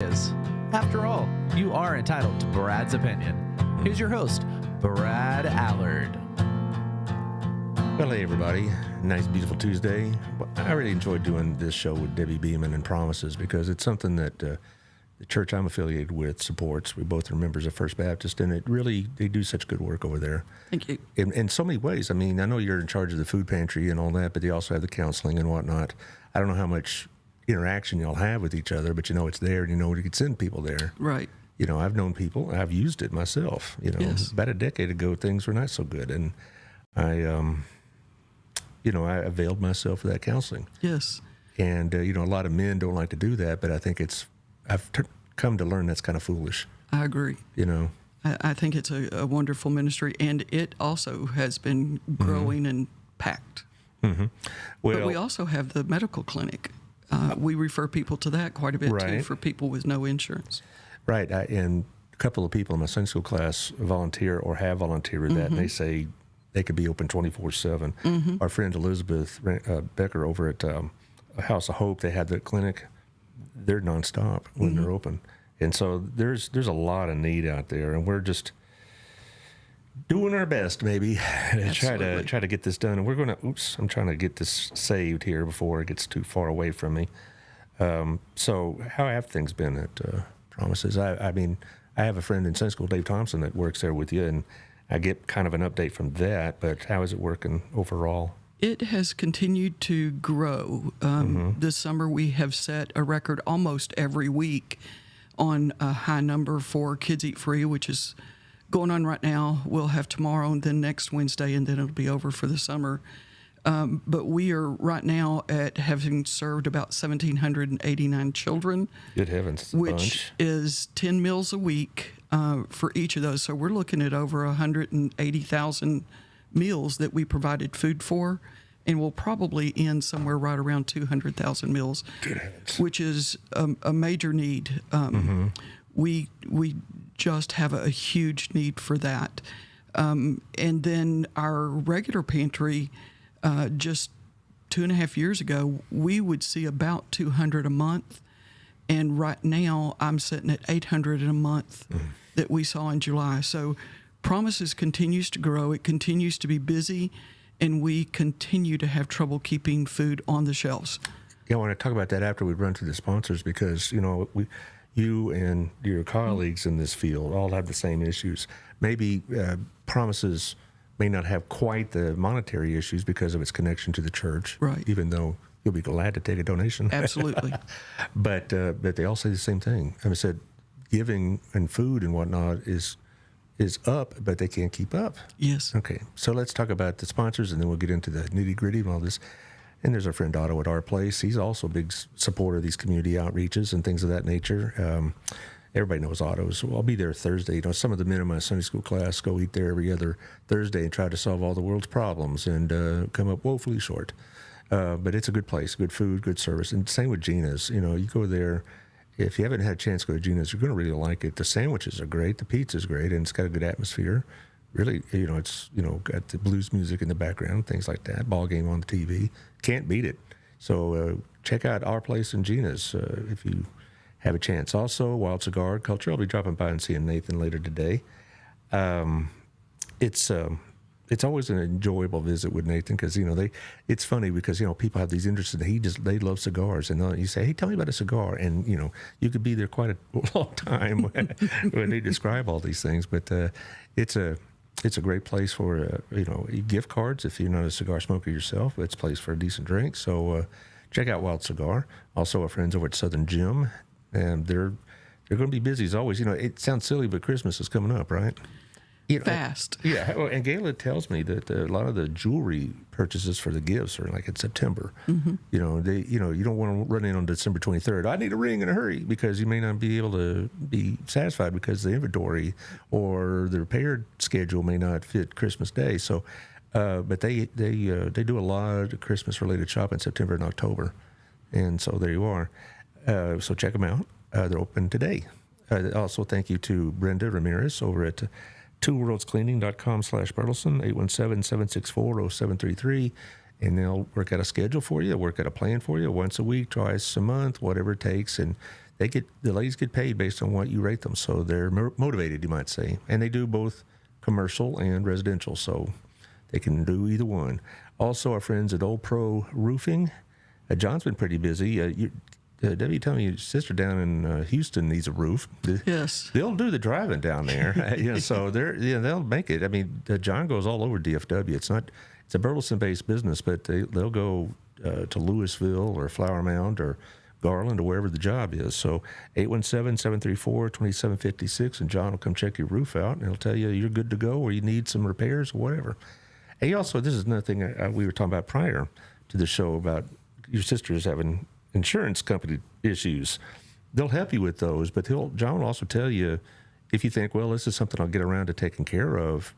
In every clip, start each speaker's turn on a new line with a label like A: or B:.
A: is. After all, you are entitled to Brad's opinion. Here's your host, Brad Allard.
B: Well, hey, everybody. Nice, beautiful Tuesday. I really enjoyed doing this show with Debbie Beeman and Promises because it's something that the church I'm affiliated with supports. We both are members of First Baptist, and they do such good work over there.
C: Thank you.
B: In so many ways. I mean, I know you're in charge of the food pantry and all that, but they also have the counseling and whatnot. I don't know how much interaction y'all have with each other, but you know it's there, and you know you can send people there.
C: Right.
B: You know, I've known people. I've used it myself. You know,
C: Yes.
B: About a decade ago, things were not so good, and I availed myself of that counseling.
C: Yes.
B: And, a lot of men don't like to do that, but I think I've come to learn that's kind of foolish.
C: I agree. I think it's a wonderful ministry, and it also has been growing and packed.
B: Mm-hmm. Well,
C: but we also have the medical clinic. We refer people to that quite a bit, too, for people with no insurance.
B: Right. And a couple of people in my Sunday school class volunteer or have volunteered with that, and they say they could be open 24/7. Mm-hmm. Our friend Elizabeth Becker over at House of Hope, they had the clinic. They're nonstop when they're open. And so there's a lot of need out there, and we're just doing our best maybe to try to get this done. And we're going to, I'm trying to get this saved here before it gets too far away from me. So how have things been at Promises? I mean, I have a friend in Sunday school, Dave Thompson, that works there with you, and I get kind of an update from that, but how is it working overall?
C: It has continued to grow. This summer we have set a record almost every week on a high number for Kids Eat Free, which is going on right now. We'll have tomorrow and then next Wednesday, and then it'll be over for the summer. But we are right now at having served about 1,789 children.
B: Good heavens,
C: which is 10 meals a week for each of those. So we're looking at over 180,000 meals that we provided food for, and we'll probably end somewhere right around 200,000 meals, which is a major need. We just have a huge need for that. And then our regular pantry, just 2.5 years ago, we would see about 200 a month. And right now, I'm sitting at 800 in a month that we saw in July. So Promises continues to grow. It continues to be busy, and we continue to have trouble keeping food on the shelves.
B: Yeah, I want to talk about that after we run through the sponsors because, you and your colleagues in this field all have the same issues. Maybe Promises may not have quite the monetary issues because of its connection to the church,
C: right?
B: Even though you'll be glad to take a donation.
C: Absolutely.
B: But they all say the same thing. I said giving and food and whatnot is up, but they can't keep up.
C: Yes.
B: Okay, so let's talk about the sponsors, and then we'll get into the nitty-gritty of all this. And there's our friend Otto at Our Place. He's also a big supporter of these community outreaches and things of that nature. Everybody knows Otto, so I'll be there Thursday. Some of the men in my Sunday school class go eat there every other Thursday and try to solve all the world's problems and come up woefully short. But it's a good place, good food, good service. And same with Gina's. You go there. If you haven't had a chance to go to Gina's, you're going to really like it. The sandwiches are great. The pizza's great, and it's got a good atmosphere. Really, it's, got the blues music in the background, things like that. Ball game on the TV. Can't beat it. So check out Our Place and Gina's if you have a chance. Also, Wild Cigar Culture. I'll be dropping by and seeing Nathan later today. It's always an enjoyable visit with Nathan because, it's funny because, people have these interests and they love cigars. And you say, hey, tell me about a cigar. And, you could be there quite a long time when they describe all these things. But it's a great place for, gift cards. If you're not a cigar smoker yourself, it's a place for a decent drink. So check out Wild Cigar. Also, our friends over at Southern Gym. And they're going to be busy as always. It sounds silly, but Christmas is coming up, right?
C: Fast.
B: Yeah, and Gayla tells me that a lot of the jewelry purchases for the gifts are like in September. Mm-hmm. You don't want to run in on December 23rd. I need a ring in a hurry because you may not be able to be satisfied because the inventory or the repair schedule may not fit Christmas Day. So, but they do a lot of Christmas related shopping in September and October, and so there you are. So check them out. They're open today. Also, thank you to Brenda Ramirez over at twoworldscleaning.com/Bertelson, 817-764-0733. And they'll work out a schedule for you, work out a plan for you once a week, twice a month, whatever it takes. And the ladies get paid based on what you rate them, so they're motivated, you might say, and they do both commercial and residential, so they can do either one. Also, our friends at Old Pro Roofing, John's been pretty busy. Debbie, tell me your sister down in Houston needs a roof.
C: Yes.
B: They'll do the driving down there, so they'll make it. I mean, John goes all over DFW. It's a Burleson-based business, but they'll go to Louisville or Flower Mound or Garland or wherever the job is. So 817-734-2756, and John will come check your roof out, and he'll tell you you're good to go or you need some repairs or whatever. And also, this is another thing we were talking about prior to the show about your sisters having insurance company issues. They'll help you with those, but John will also tell you, if you think, well, this is something I'll get around to taking care of,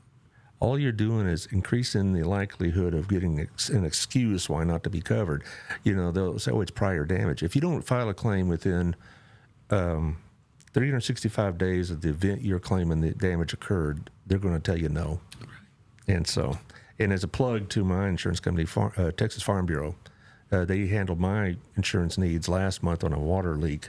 B: all you're doing is increasing the likelihood of getting an excuse why not to be covered. They'll say, oh, it's prior damage. If you don't file a claim within 365 days of the event you're claiming the damage occurred, they're going to tell you no. And as a plug to my insurance company, Texas Farm Bureau, they handled my insurance needs last month on a water leak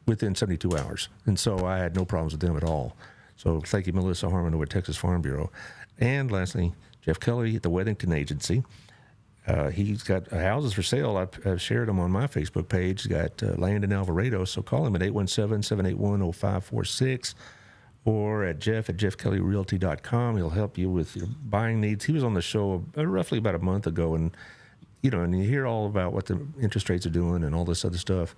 B: within 72 hours. And so I had no problems with them at all. So thank you, Melissa Harmon over at Texas Farm Bureau. And lastly, Jeff Kelly at the Weddington Agency. He's got houses for sale. I've shared them on my Facebook page. He's got land in Alvarado. So call him at 817-781-0546 or at jeffkellyrealty.com. He'll help you with your buying needs. He was on the show roughly about a month ago, and and you hear all about what the interest rates are doing and all this other stuff.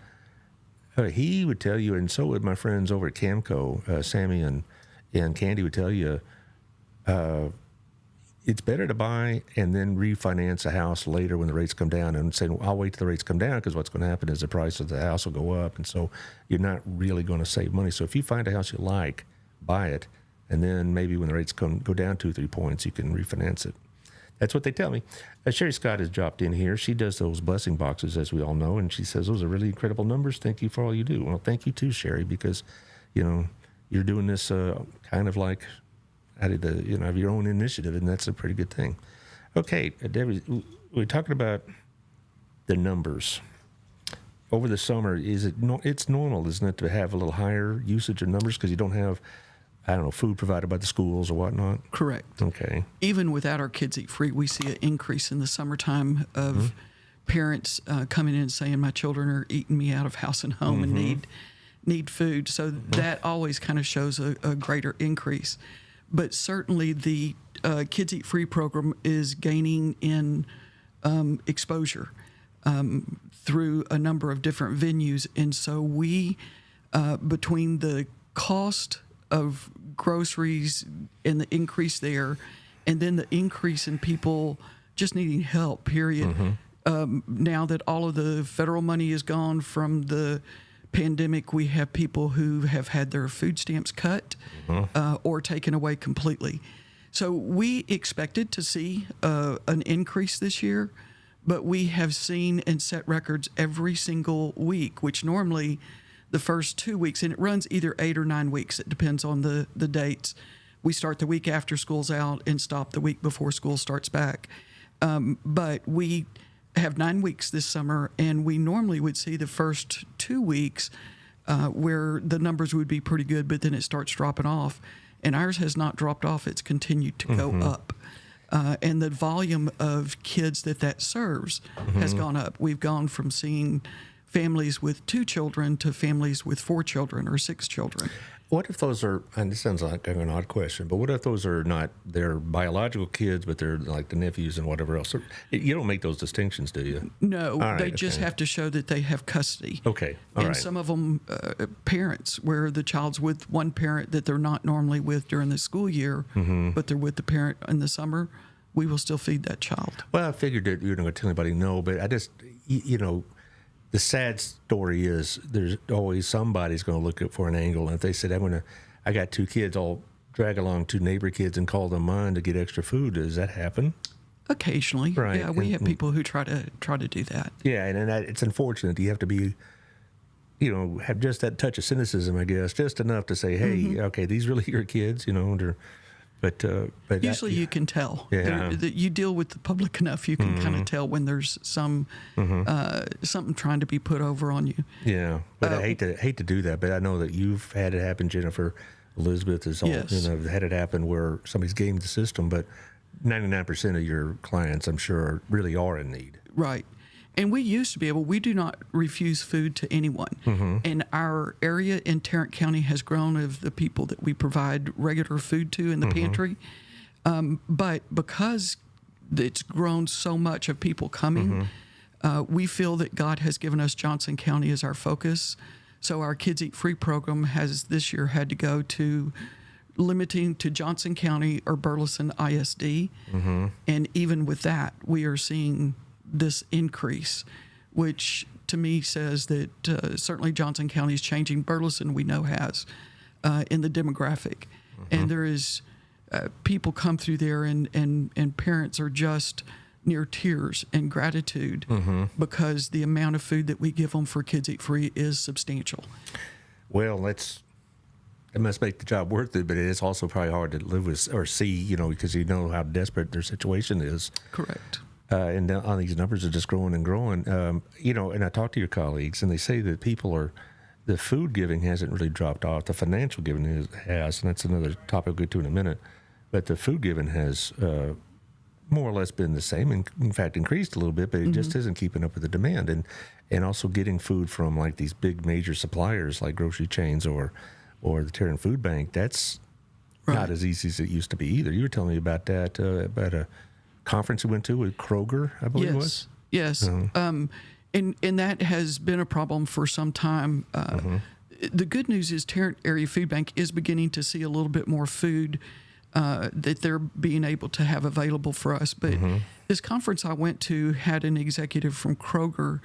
B: He would tell you, and so would my friends over at Camco, Sammy and Candy would tell you, it's better to buy and then refinance a house later when the rates come down, and say, well, I'll wait till the rates come down, because what's going to happen is the price of the house will go up, and so you're not really going to save money. So if you find a house you like, buy it, and then maybe when the rates go down 2-3 points, you can refinance it. That's what they tell me. Sherry Scott has dropped in here. She does those blessing boxes, as we all know, and she says, those are really incredible numbers. Thank you for all you do. Well, thank you too, Sherry, because, you're doing this kind of like out of of your own initiative, and that's a pretty good thing. Okay, Debbie, we're talking about the numbers. Over the summer, it's normal, isn't it, to have a little higher usage of numbers because you don't have, food provided by the schools or whatnot?
C: Correct.
B: Okay.
C: Even without our Kids Eat Free, we see an increase in the summertime of parents coming in and saying, my children are eating me out of house and home and need food. So that always kind of shows a greater increase. But certainly the Kids Eat Free program is gaining in exposure through a number of different venues. And so we, between the cost of groceries and the increase there, and then the increase in people just needing help, period. Now that all of the federal money is gone from the pandemic, we have people who have had their food stamps cut or taken away completely. So we expected to see an increase this year, but we have seen and set records every single week, which normally the first 2 weeks, and it runs either 8 or 9 weeks. It depends on the dates. We start the week after school's out and stop the week before school starts back. But we have 9 weeks this summer, and we normally would see the first 2 weeks where the numbers would be pretty good, but then it starts dropping off. And ours has not dropped off. It's continued to go up. And the volume of kids that serves has gone up. We've gone from seeing families with 2 children to families with 4 children or 6 children.
B: What if those are, and this sounds like an odd question, but what if those are not their biological kids, but they're like the nephews and whatever else? You don't make those distinctions, do you?
C: No, they just have to show that they have custody.
B: Okay, all right.
C: And some of them, parents, where the child's with one parent that they're not normally with during the school year, but they're with the parent in the summer, we will still feed that child.
B: Well, I figured that you were not going to tell anybody no, but I just, the sad story is there's always somebody's going to look for an angle. And if they said, I got 2 kids, I'll drag along 2 neighbor kids and call them mine to get extra food. Does that happen?
C: Occasionally.
B: Right.
C: Yeah, we have people who try to do that.
B: Yeah, and it's unfortunate. You have to be, have just that touch of cynicism, I guess, just enough to say, hey, okay, these really your kids, But
C: Usually you can tell.
B: Yeah.
C: You deal with the public enough, you can kind of tell when there's something trying to be put over on you.
B: Yeah, but I hate to do that. But I know that you've had it happen, Jennifer. Elizabeth has all
C: Yes.
B: had it happen where somebody's gamed the system. But 99% of your clients, I'm sure, really are in need.
C: Right. And we used to be able, we do not refuse food to anyone. And our area in Tarrant County has grown of the people that we provide regular food to in the pantry. But because it's grown so much of people coming, we feel that God has given us Johnson County as our focus. So our Kids Eat Free program has this year had to go to limiting to Johnson County or Burleson ISD. And even with that, we are seeing this increase, which to me says that certainly Johnson County is changing. Burleson, we know, has in the demographic. And there is people come through there and parents are just near tears and gratitude because the amount of food that we give them for Kids Eat Free is substantial.
B: Well, it must make the job worth it, but it is also probably hard to live with or see, because you know how desperate their situation is.
C: Correct.
B: And on these numbers are just growing and growing. And I talk to your colleagues, and they say that the food giving hasn't really dropped off. The financial giving has, and that's another topic we'll get to in a minute. But the food giving has more or less been the same, and in fact increased a little bit, but it just isn't keeping up with the demand. And also getting food from like these big major suppliers like grocery chains or the Tarrant Food Bank, that's not as easy as it used to be either. You were telling me about that, about a conference we went to with Kroger, I believe it was.
C: Yes. And that has been a problem for some time. The good news is Tarrant Area Food Bank is beginning to see a little bit more food that they're being able to have available for us. But this conference I went to had an executive from Kroger,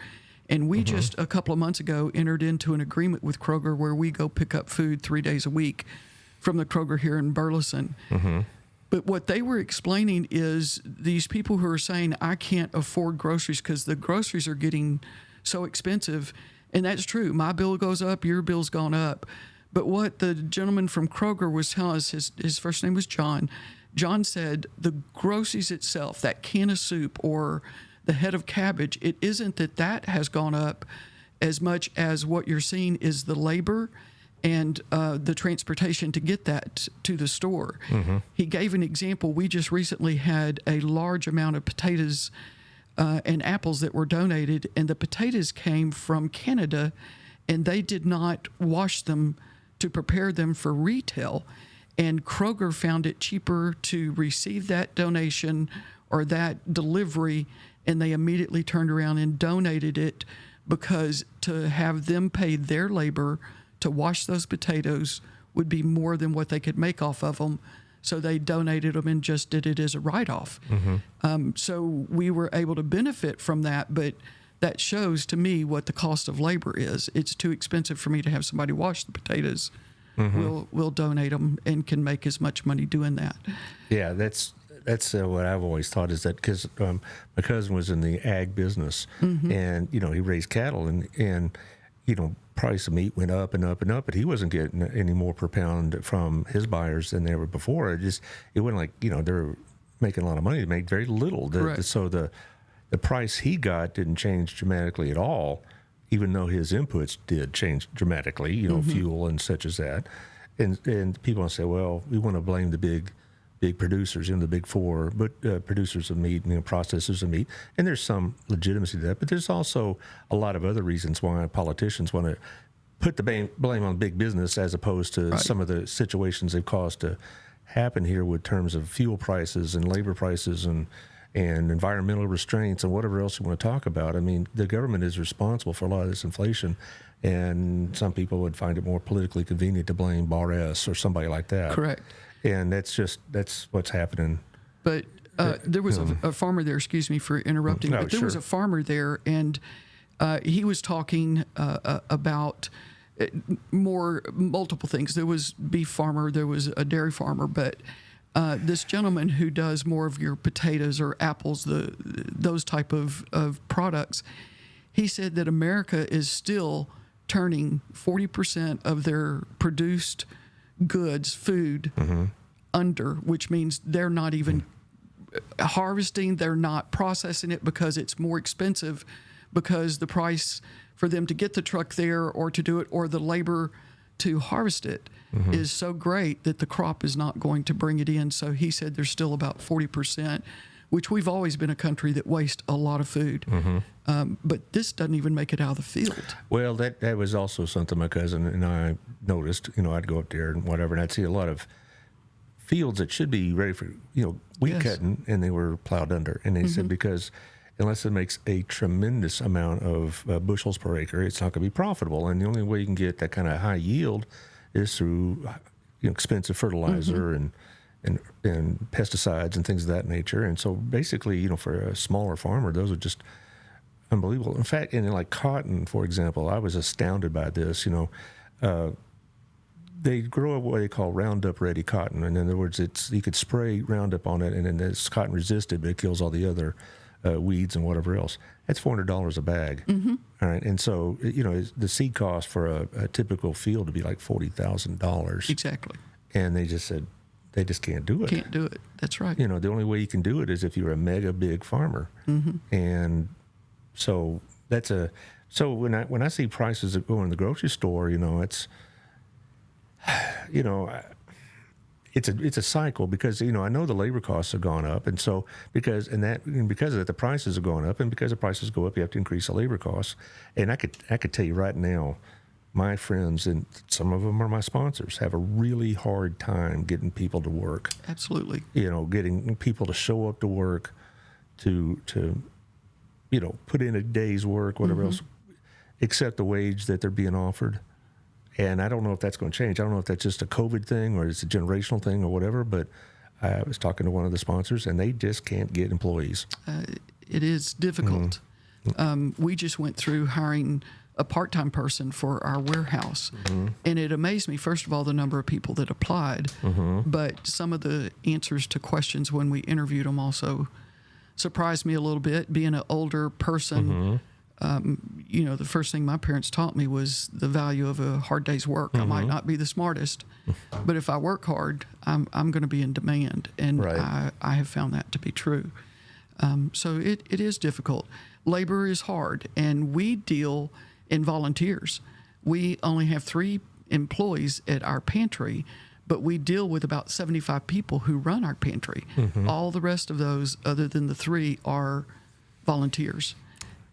C: and we just a couple of months ago entered into an agreement with Kroger where we go pick up food 3 days a week from the Kroger here in Burleson. But what they were explaining is these people who are saying, I can't afford groceries because the groceries are getting so expensive. And that's true. My bill goes up, your bill's gone up. But what the gentleman from Kroger was telling us, his first name was John. John said the groceries itself, that can of soup or the head of cabbage, it isn't that has gone up as much as what you're seeing is the labor and the transportation to get that to the store. He gave an example. We just recently had a large amount of potatoes and apples that were donated, and the potatoes came from Canada, and they did not wash them to prepare them for retail. And Kroger found it cheaper to receive that donation or that delivery, and they immediately turned around and donated it because to have them pay their labor to wash those potatoes would be more than what they could make off of them. So they donated them and just did it as a write-off. So we were able to benefit from that, but that shows to me what the cost of labor is. It's too expensive for me to have somebody wash the potatoes. We'll donate them and can make as much money doing that.
B: Yeah, that's what I've always thought is that because my cousin was in the ag business and, he raised cattle and price of meat went up and up and up, but he wasn't getting any more per pound from his buyers than they were before. It wasn't like, they were making a lot of money. They made very little. So the price he got didn't change dramatically at all, even though his inputs did change dramatically, fuel and such as that. And people want to say, well, we want to blame the big producers, the big four, but producers of meat, processors of meat. And there's some legitimacy to that, but there's also a lot of other reasons why politicians want to put the blame on big business as opposed to some of the situations they've caused to happen here with terms of fuel prices and labor prices and environmental restraints and whatever else you want to talk about. I mean, the government is responsible for a lot of this inflation, and some people would find it more politically convenient to blame Bar S or somebody like that.
C: Correct.
B: And that's what's happening.
C: But there was a farmer there, excuse me for interrupting, but there was a farmer there, and he was talking about multiple things. There was beef farmer, there was a dairy farmer, but this gentleman who does more of your potatoes or apples, those type of products, he said that America is still turning 40% of their produced goods, food, under, which means they're not even harvesting, they're not processing it because it's more expensive, because the price for them to get the truck there or to do it, or the labor to harvest it, is so great that the crop is not going to bring it in. So he said there's still about 40%, which we've always been a country that wastes a lot of food. But this doesn't even make it out of the field.
B: Well, that was also something my cousin and I noticed. I'd go up there and whatever, and I'd see a lot of fields that should be ready for, wheat cutting, and they were plowed under. And they said because unless it makes a tremendous amount of bushels per acre, it's not going to be profitable. And the only way you can get that kind of high yield is through expensive fertilizer and pesticides and things of that nature. And so basically, for a smaller farmer, those are just unbelievable. In fact, like cotton, for example, I was astounded by this. They grow what they call Roundup ready cotton. In other words, you could spray Roundup on it, and then it's cotton resistant, but it kills all the other weeds and whatever else. That's $400 a bag. All right. And so, the seed cost for a typical field would be like $40,000.
C: Exactly.
B: And they just said, they just can't do it.
C: Can't do it. That's right.
B: The only way you can do it is if you're a mega big farmer. And so when I see prices that go in the grocery store, it's, it's a cycle, because I know the labor costs have gone up, and so because of that the prices are going up, and because the prices go up, you have to increase the labor costs. And I could tell you right now, my friends, and some of them are my sponsors, have a really hard time getting people to work.
C: Absolutely.
B: Getting people to show up to work, to put in a day's work, whatever else, accept the wage that they're being offered. And I don't know if that's going to change. I don't know if that's just a COVID thing or it's a generational thing or whatever, but I was talking to one of the sponsors, and they just can't get employees.
C: It is difficult. We just went through hiring a part-time person for our warehouse, and it amazed me, first of all, the number of people that applied, but some of the answers to questions when we interviewed them also surprised me a little bit. Being an older person, the first thing my parents taught me was the value of a hard day's work. I might not be the smartest, but if I work hard, I'm going to be in demand. And I have found that to be true. So it is difficult. Labor is hard, and we deal in volunteers. We only have 3 employees at our pantry, but we deal with about 75 people who run our pantry. All the rest of those, other than the 3, are volunteers.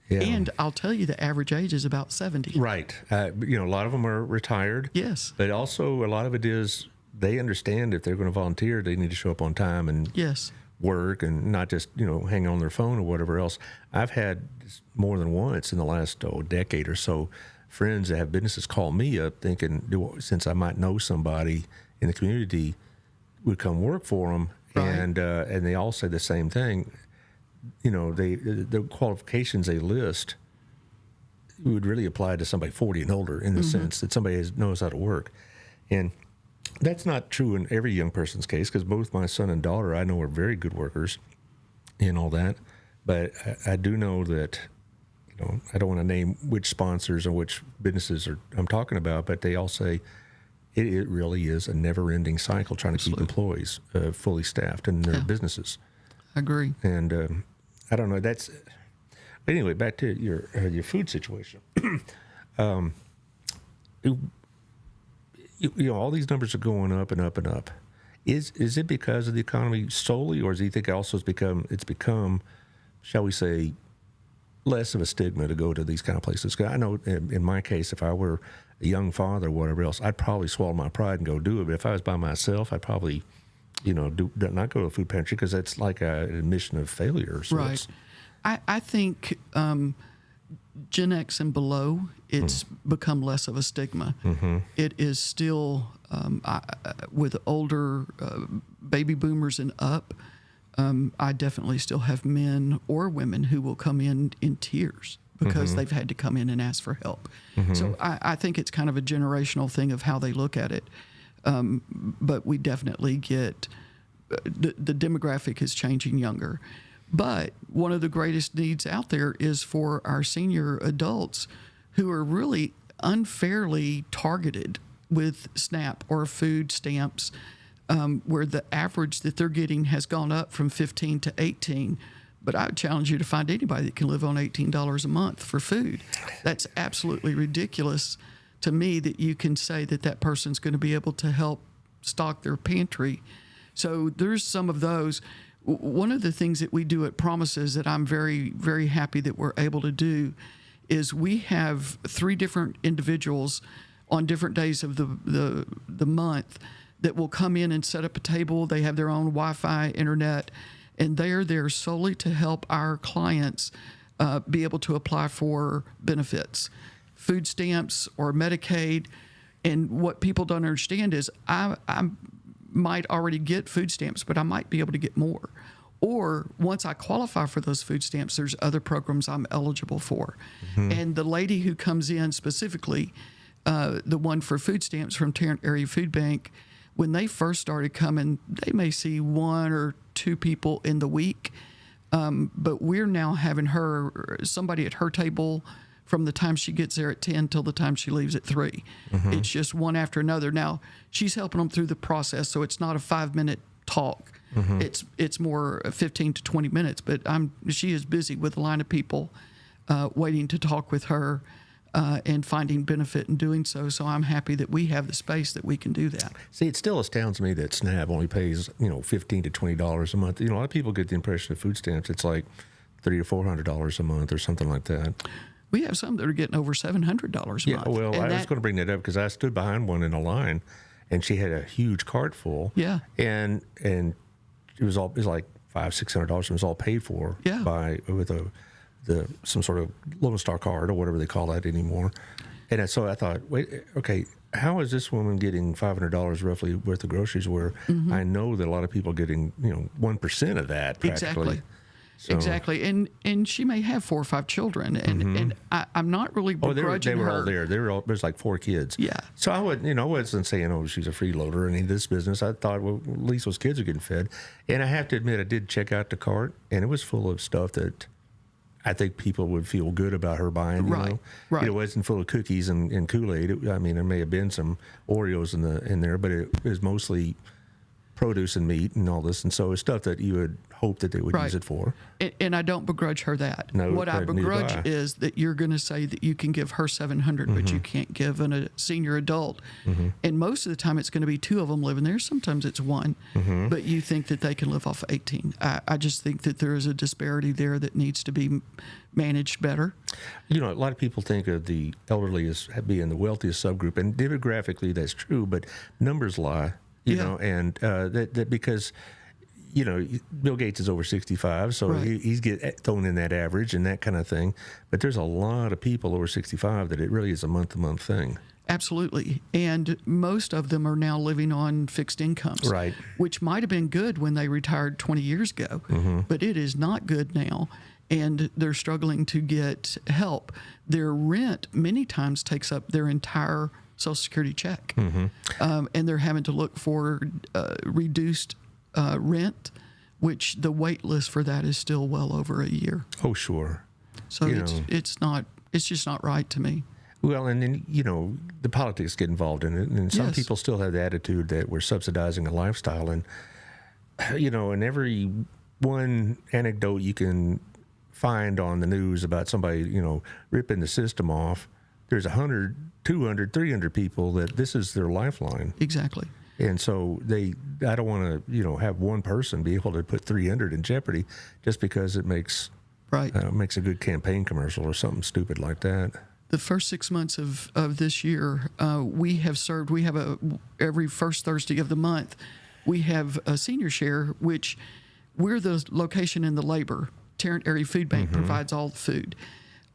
C: Yeah. And I'll tell you, the average age is about 70.
B: Right. A lot of them are retired.
C: Yes.
B: But also a lot of it is they understand if they're going to volunteer, they need to show up on time and work, and not just, hang on their phone or whatever else. I've had more than once in the last decade or so, friends that have businesses call me up thinking, since I might know somebody in the community, would come work for them. And they all say the same thing. The qualifications they list would really apply to somebody 40 and older, in the sense that somebody knows how to work. And that's not true in every young person's case, because both my son and daughter I know are very good workers and all that. But I do know that, I don't want to name which sponsors or which businesses I'm talking about, but they all say it really is a never-ending cycle trying to keep employees fully staffed in their businesses.
C: I agree.
B: And I don't know. But anyway, back to your food situation. All these numbers are going up and up and up. Is it because of the economy solely, or do you think also it's become, shall we say, less of a stigma to go to these kind of places? 'Cause I know in my case, if I were a young father or whatever else, I'd probably swallow my pride and go do it. But if I was by myself, I'd probably not go to a food pantry, because that's like an admission of failure. So
C: right. I think Gen X and below, it's become less of a stigma. It is still, with older baby boomers and up, I definitely still have men or women who will come in tears because they've had to come in and ask for help. So I think it's kind of a generational thing of how they look at it. But we definitely get the demographic is changing younger. But one of the greatest needs out there is for our senior adults who are really unfairly targeted with SNAP or food stamps. where the average that they're getting has gone up from 15 to 18. But I would challenge you to find anybody that can live on $18 a month for food. That's absolutely ridiculous to me that you can say that that person's going to be able to help stock their pantry. So there's some of those. One of the things that we do at Promises that I'm very, very happy that we're able to do is we have 3 different individuals on different days of the month that will come in and set up a table. They have their own Wi-Fi, internet, and they are there solely to help our clients be able to apply for benefits, food stamps or Medicaid. And what people don't understand is I might already get food stamps, but I might be able to get more. Or once I qualify for those food stamps, there's other programs I'm eligible for. And the lady who comes in specifically, the one for food stamps from Tarrant Area Food Bank, when they first started coming, they may see 1 or 2 people in the week. But we're now having somebody at her table from the time she gets there at 10 till the time she leaves at 3. It's just one after another. Now, she's helping them through the process, so it's not a 5-minute talk. It's more 15 to 20 minutes, but she is busy with a line of people waiting to talk with her and finding benefit in doing so. So I'm happy that we have the space that we can do that.
B: See, it still astounds me that SNAP only pays, $15 to $20 a month. A lot of people get the impression of food stamps, it's like $300 to $400 a month or something like that.
C: We have some that are getting over $700 a month.
B: Yeah, well, I was going to bring that up because I stood behind one in a line, and she had a huge cart full.
C: Yeah.
B: And it was like $500-600. It was all paid for with some sort of Lone Star card or whatever they call that anymore. And so I thought, wait, okay, how is this woman getting $500 roughly worth of groceries where I know that a lot of people are getting 1% of that practically.
C: Exactly, and she may have 4 or 5 children, and I'm not really begrudging
B: they were
C: her.
B: all there. There's like 4 kids.
C: Yeah.
B: So I wasn't saying, she's a freeloader or any of this business. I thought, well, at least those kids are getting fed. And I have to admit, I did check out the cart, and it was full of stuff that I think people would feel good about her buying.
C: Right.
B: It wasn't full of cookies and Kool-Aid. There may have been some Oreos in there, but it was mostly produce and meat and all this, and so it's stuff that you would hope that they would use it for.
C: And I don't begrudge her that.
B: No,
C: what I begrudge
B: neither do I.
C: is that you're going to say that you can give her $700, but you can't give a senior adult. And most of the time, it's going to be 2 of them living there. Sometimes it's 1, but you think that they can live off 18. I just think that there is a disparity there that needs to be managed better.
B: A lot of people think of the elderly as being the wealthiest subgroup, and demographically that's true, but numbers lie. And that because Bill Gates is over 65, so he's get thrown in that average and that kind of thing. But there's a lot of people over 65 that it really is a month-to-month thing.
C: Absolutely. And most of them are now living on fixed incomes,
B: right?
C: Which might have been good when they retired 20 years ago, but it is not good now. And they're struggling to get help. Their rent many times takes up their entire Social Security check. And they're having to look for reduced rent, which the wait list for that is still well over a year.
B: Oh, sure.
C: So it's just not right to me.
B: Well, and then, the politics get involved in it. And some people still have the attitude that we're subsidizing a lifestyle. And, and every one anecdote you can find on the news about somebody, ripping the system off, there's 100, 200, 300 people that this is their lifeline.
C: Exactly.
B: And so I don't want to, have one person be able to put 300 in jeopardy just because it makes a good campaign commercial or something stupid like that.
C: The first 6 months of this year, we have every first Thursday of the month, we have a senior share, which we're the location in the labor. Tarrant Area Food Bank provides all the food.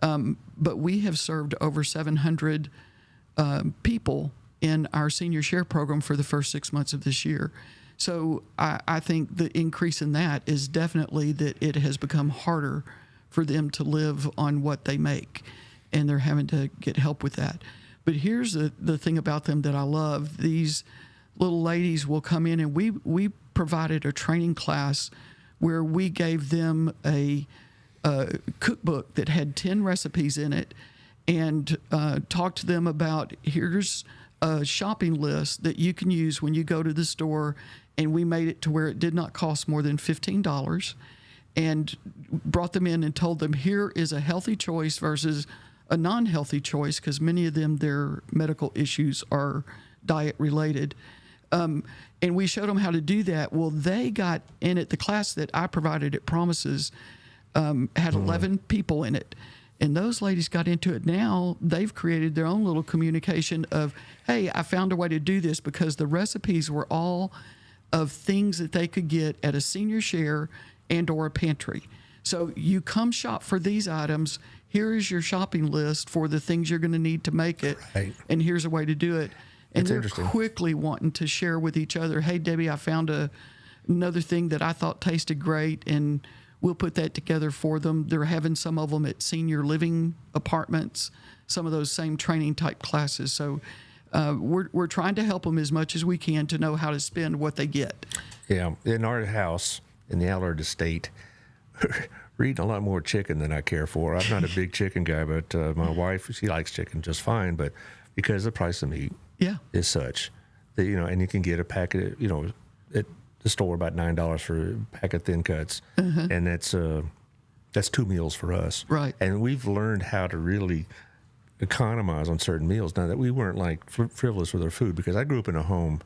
C: But we have served over 700 people in our senior share program for the first 6 months of this year. So I think the increase in that is definitely that it has become harder for them to live on what they make, and they're having to get help with that. But here's the thing about them that I love. These little ladies will come in, and we provided a training class where we gave them a cookbook that had 10 recipes in it, and talked to them about, here's a shopping list that you can use when you go to the store and we made it to where it did not cost more than $15, and brought them in and told them, here is a healthy choice versus a non-healthy choice, because many of them, their medical issues are diet related. And we showed them how to do that. Well, they got in it. The class that I provided at Promises had 11 people in it. And those ladies got into it. Now they've created their own little communication of, hey, I found a way to do this, because the recipes were all of things that they could get at a senior share and or a pantry. So you come shop for these items. Here is your shopping list for the things you're going to need to make it.
B: Right.
C: And here's a way to do it. And
B: It's
C: they're
B: interesting.
C: quickly wanting to share with each other, hey, Debbie, I found another thing that I thought tasted great, and we'll put that together for them. They're having some of them at senior living apartments, some of those same training type classes. So we're trying to help them as much as we can to know how to spend what they get.
B: Yeah, in our house, in the Allard estate, we're eating a lot more chicken than I care for. I'm not a big chicken guy, but my wife, she likes chicken just fine. But because the price of meat is such that, and you can get a packet, at the store about $9 for a pack of thin cuts, and that's 2 meals for us.
C: Right.
B: And we've learned how to really economize on certain meals now that we weren't like frivolous with our food, because I grew up in a home.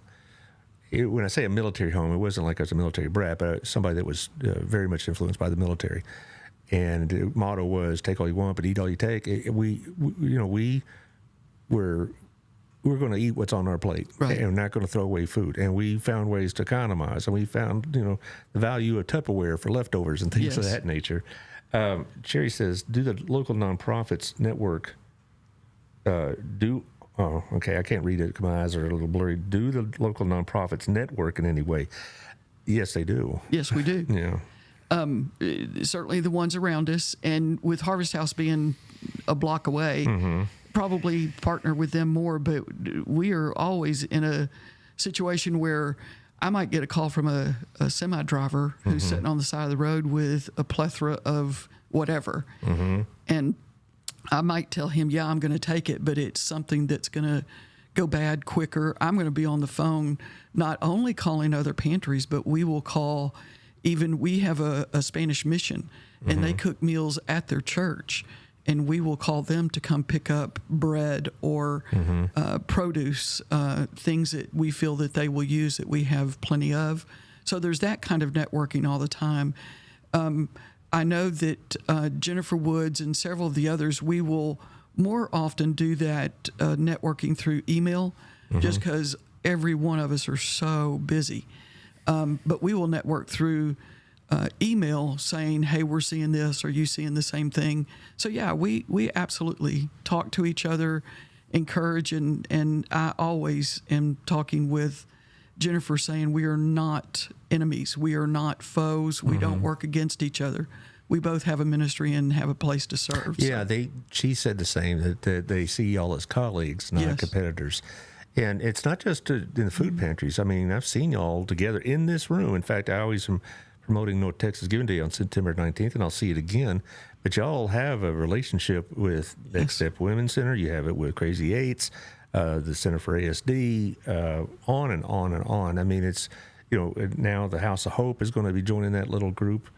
B: When I say a military home, it wasn't like I was a military brat, but somebody that was very much influenced by the military. And the motto was "Take all you want, but eat all you take." We were going to eat what's on our plate,
C: right,
B: and we're not going to throw away food. And we found ways to economize, and we found the value of Tupperware for leftovers and things of that nature. Sherry says, "Do the local nonprofits network do?" Oh, okay. I can't read it. My eyes are a little blurry. Do the local nonprofits network in any way? Yes, they do.
C: Yes, we do.
B: Yeah.
C: Certainly the ones around us, and with Harvest House being a block away, probably partner with them more. But we are always in a situation where I might get a call from a semi driver who's sitting on the side of the road with a plethora of whatever, and I might tell him, yeah, I'm going to take it, but it's something that's going to go bad quicker. I'm going to be on the phone, not only calling other pantries, but we will call, we have a Spanish mission, and they cook meals at their church, and we will call them to come pick up bread or produce, things that we feel that they will use that we have plenty of. So there's that kind of networking all the time. I know that Jennifer Woods and several of the others, we will more often do that networking through email, just because every one of us are so busy. But we will network through email saying, hey, we're seeing this. Are you seeing the same thing? So, yeah, we absolutely talk to each other, encourage, and I always am talking with Jennifer saying we are not enemies. We are not foes. We don't work against each other. We both have a ministry and have a place to serve.
B: Yeah, she said the same, that they see y'all as colleagues, not competitors. And it's not just in the food pantries. I mean, I've seen y'all together in this room. In fact, I always am promoting North Texas Giving Day on September 19th, and I'll see it again. But y'all have a relationship with Next Step Women's Center. You have it with Crazy Eights, the Center for ASD, on and on and on. I mean, it's, now the House of Hope is going to be joining that little group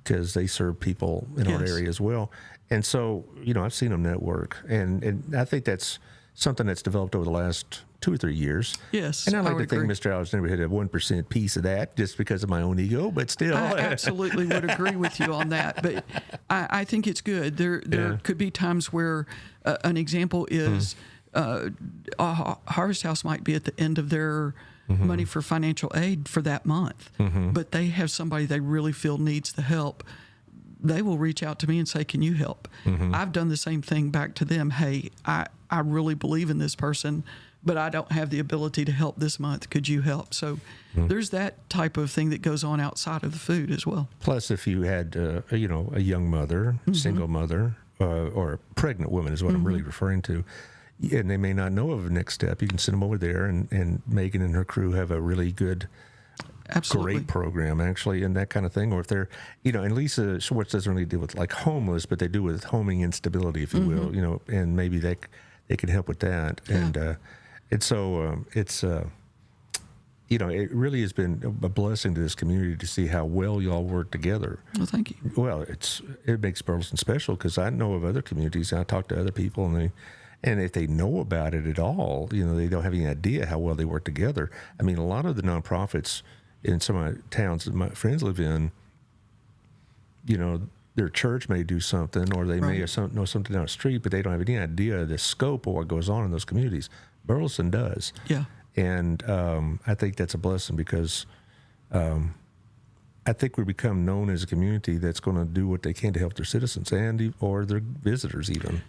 B: because they serve people in our area as well. And so, I've seen them network. And I think that's something that's developed over the last 2 or 3 years.
C: Yes,
B: and I like to
C: agree.
B: think Mr. Allard's never had a 1% piece of that just because of my own ego, but still.
C: I absolutely would agree with you on that. But I think it's good. There could be times where an example is Harvest House might be at the end of their money for financial aid for that month, but they have somebody they really feel needs the help. They will reach out to me and say, can you help? I've done the same thing back to them. Hey, I really believe in this person, but I don't have the ability to help this month. Could you help? So there's that type of thing that goes on outside of the food as well.
B: Plus, if you had, a young mother, single mother, or a pregnant woman is what I'm really referring to, and they may not know of a Next Step, you can send them over there, and Megan and her crew have a really good, great program, actually, and that kind of thing. Or if they're, and Lisa Schwartz doesn't really deal with like homeless, but they do with homing instability, if you will, and maybe they can help with that. And so it's it really has been a blessing to this community to see how well y'all work together.
C: Well, thank you.
B: Well, it makes Burleson special because I know of other communities. And I talk to other people, and if they know about it at all, they don't have any idea how well they work together. I mean, a lot of the nonprofits in some of my towns that my friends live in, their church may do something, or they may know something down the street, but they don't have any idea the scope of what goes on in those communities. Burleson does.
C: Yeah.
B: And I think that's a blessing because I think we become known as a community that's going to do what they can to help their citizens or their visitors even.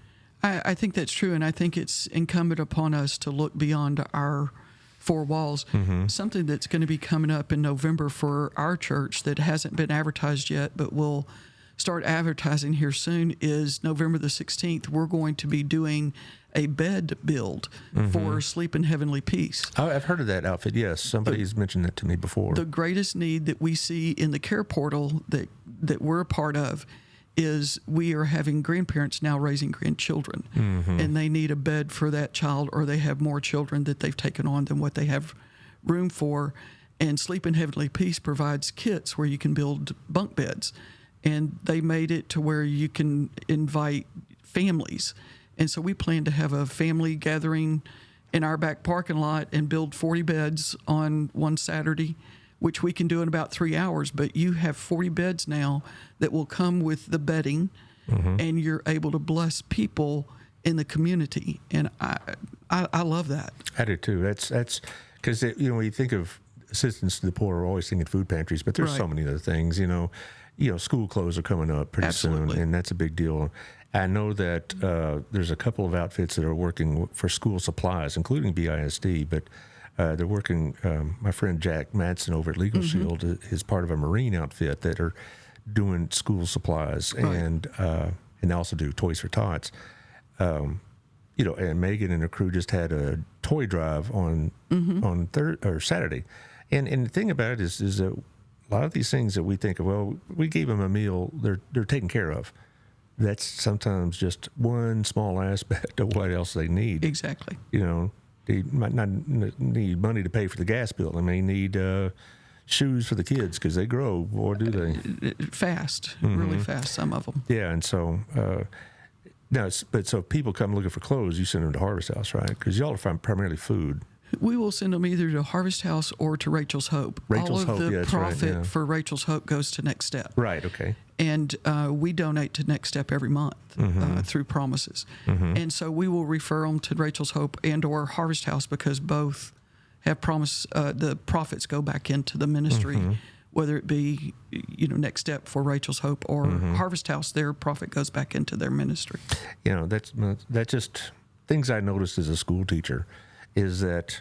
C: I think that's true, and I think it's incumbent upon us to look beyond our four walls. Something that's going to be coming up in November for our church that hasn't been advertised yet, but we'll start advertising here soon, is November the 16th. We're going to be doing a bed build for Sleep in Heavenly Peace.
B: Oh, I've heard of that outfit, yes. Somebody's mentioned that to me before.
C: The greatest need that we see in the care portal that we're a part of is we are having grandparents now raising grandchildren, and they need a bed for that child, or they have more children that they've taken on than what they have room for. And Sleep in Heavenly Peace provides kits where you can build bunk beds, and they made it to where you can invite families. And so we plan to have a family gathering in our back parking lot and build 40 beds on one Saturday, which we can do in about 3 hours. But you have 40 beds now that will come with the bedding, and you're able to bless people in the community. And I love that.
B: I do too. That's because, when you think of assistance to the poor, we're always thinking food pantries, but there's so many other things, school clothes are coming up pretty soon, and that's a big deal. I know that there's a couple of outfits that are working for school supplies, including BISD, but they're working, my friend Jack Madsen over at Legal Shield is part of a Marine outfit that are doing school supplies, and they also do Toys for Tots. And Megan and her crew just had a toy drive on Saturday. And the thing about it is that a lot of these things that we think of, well, we gave them a meal, they're taken care of. That's sometimes just one small aspect of what else they need.
C: Exactly.
B: They might not need money to pay for the gas bill. They may need shoes for the kids because they grow, or do they?
C: Fast, really fast, some of them.
B: Yeah, and so so if people come looking for clothes, you send them to Harvest House, right? Because y'all are primarily food.
C: We will send them either to Harvest House or to Rachel's Hope.
B: Rachel's
C: All of
B: Hope,
C: the
B: that's
C: profit
B: right,
C: for Rachel's Hope goes to Next Step.
B: Right, okay.
C: And we donate to Next Step every month through Promises. And so we will refer them to Rachel's Hope and or Harvest House because both have promise. The profits go back into the ministry, whether it be Next Step for Rachel's Hope or Harvest House. Their profit goes back into their ministry.
B: That's just things I noticed as a school teacher is that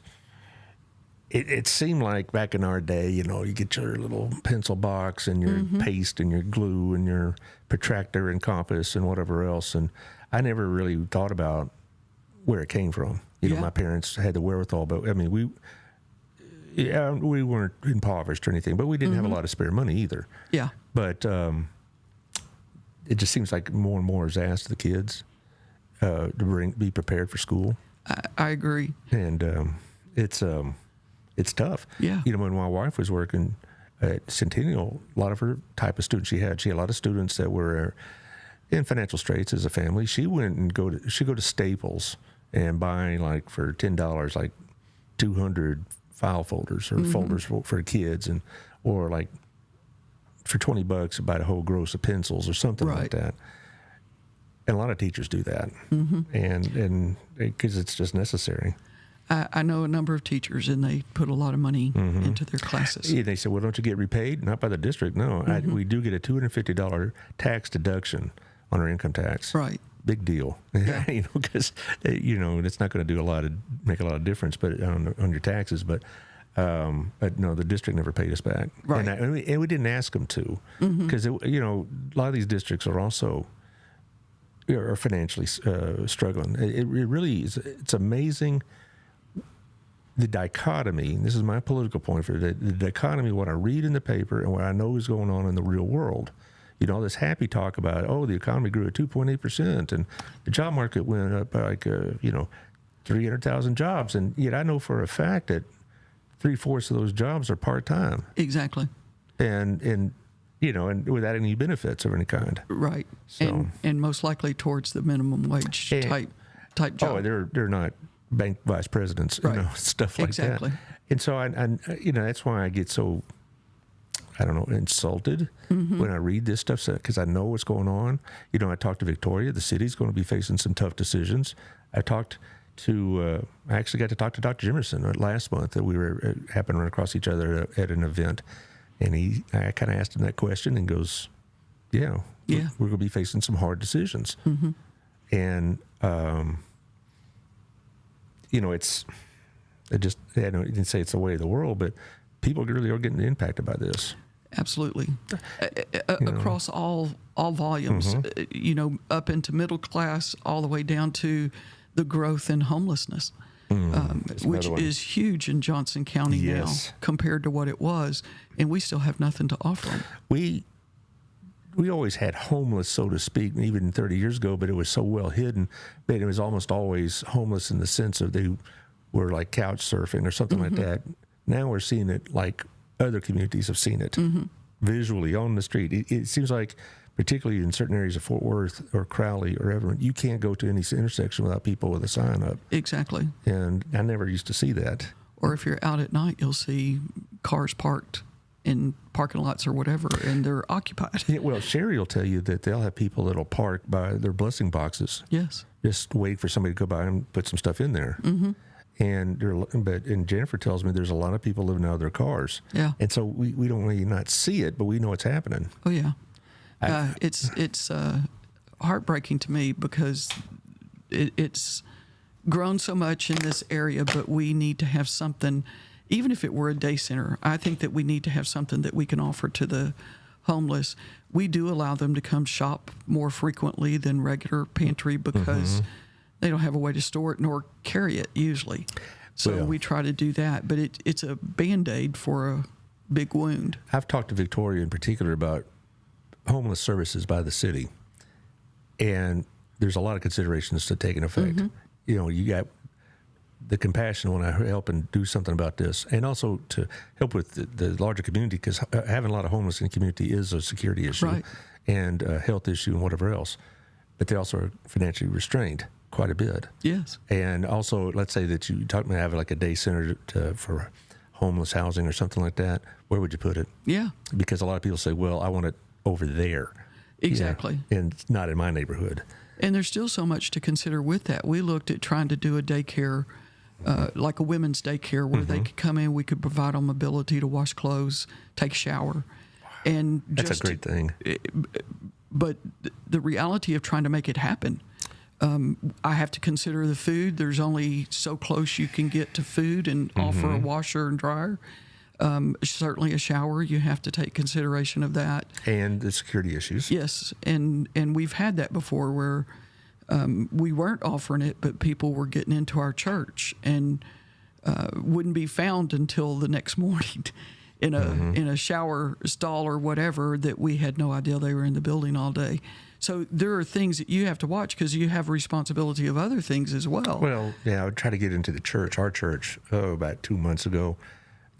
B: it seemed like back in our day, you get your little pencil box and your paste and your glue and your protractor and compass and whatever else. And I never really thought about where it came from. My parents had the wherewithal, but I mean, we weren't impoverished or anything, but we didn't have a lot of spare money either.
C: Yeah.
B: But it just seems like more and more is asked of the kids to be prepared for school.
C: I agree.
B: And it's tough.
C: Yeah.
B: When my wife was working at Centennial, a lot of her type of students she had a lot of students that were in financial straits as a family. She went and go to Staples and buy for $10 200 file folders or folders for kids, or for $20 buy a whole gross of pencils or something like that. And a lot of teachers do that, and because it's just necessary.
C: I know a number of teachers, and they put a lot of money into their classes.
B: Yeah, they said, well, don't you get repaid? Not by the district. No, we do get a $250 tax deduction on our income tax.
C: Right.
B: Big deal.
C: Yeah.
B: Because, it's not going to make a lot of difference but on your taxes. But no, the district never paid us back.
C: Right.
B: And we didn't ask them to, because, a lot of these districts are also are financially struggling. It really is. It's amazing. The dichotomy, and this is my political point for the dichotomy, what I read in the paper and what I know is going on in the real world. This happy talk about, the economy grew at 2.8% and the job market went up 300,000 jobs. And yet I know for a fact that 3/4 of those jobs are part-time
C: Exactly.
B: and without any benefits of any kind.
C: Right.
B: So-
C: And most likely towards the minimum wage
B: And-
C: type job.
B: Oh, they're not bank vice presidents,
C: Right.
B: stuff like
C: Exactly.
B: that. And so I that's why I get so, I don't know, insulted when I read this stuff because I know what's going on. I talked to Victoria. The city's going to be facing some tough decisions. I actually got to talk to Dr. Jimerson last month that we happened to run across each other at an event. And I kind of asked him that question and goes, yeah. We're going to be facing some hard decisions. Mm-hmm. And, he didn't say it's the way of the world, but people really are getting impacted by this.
C: Absolutely. Across all volumes, up into middle class, all the way down to the growth in homelessness, which is huge in Johnson County now compared to what it was, and we still have nothing to offer them.
B: We always had homeless, so to speak, even 30 years ago, but it was so well hidden that it was almost always homeless in the sense of they were like couch surfing or something like that. Now we're seeing it like other communities have seen it visually on the street. It seems like, particularly in certain areas of Fort Worth or Crowley or Everett, you can't go to any intersection without people with a sign up.
C: Exactly.
B: And I never used to see that.
C: Or if you're out at night, you'll see cars parked in parking lots or whatever, and they're occupied.
B: Yeah, well, Sherry will tell you that they'll have people that'll park by their blessing boxes.
C: Yes.
B: Just wait for somebody to go by and put some stuff in there. Mm-hmm. And Jennifer tells me there's a lot of people living out of their cars.
C: Yeah.
B: And so we don't really not see it, but we know it's happening.
C: Oh yeah. It's heartbreaking to me because it's grown so much in this area, but we need to have something. Even if it were a day center, I think that we need to have something that we can offer to the homeless. We do allow them to come shop more frequently than regular pantry because they don't have a way to store it nor carry it usually. So we try to do that, but it's a Band-Aid for a big wound.
B: I've talked to Victoria in particular about homeless services by the city, and there's a lot of considerations to taking effect. You got the compassion when I help and do something about this, and also to help with the larger community, because having a lot of homeless in the community is a security issue and a health issue and whatever else. But they also are financially restrained quite a bit.
C: Yes.
B: And also, let's say that you talk about having like a day center for homeless housing or something like that. Where would you put it?
C: Yeah.
B: Because a lot of people say, well, I want it over there.
C: Exactly.
B: Yeah, and it's not in my neighborhood.
C: And there's still so much to consider with that. We looked at trying to do a daycare, like a women's daycare, where they could come in, we could provide them ability to wash clothes, take a shower. And
B: That's a great thing.
C: But the reality of trying to make it happen, I have to consider the food. There's only so close you can get to food and offer a washer and dryer. Certainly a shower, you have to take consideration of that.
B: And the security issues.
C: Yes, and we've had that before where we weren't offering it, but people were getting into our church and wouldn't be found until the next morning in a shower stall or whatever, that we had no idea they were in the building all day. So there are things that you have to watch because you have responsibility of other things as well.
B: Well, yeah, I would try to get into the church, our church, about 2 months ago.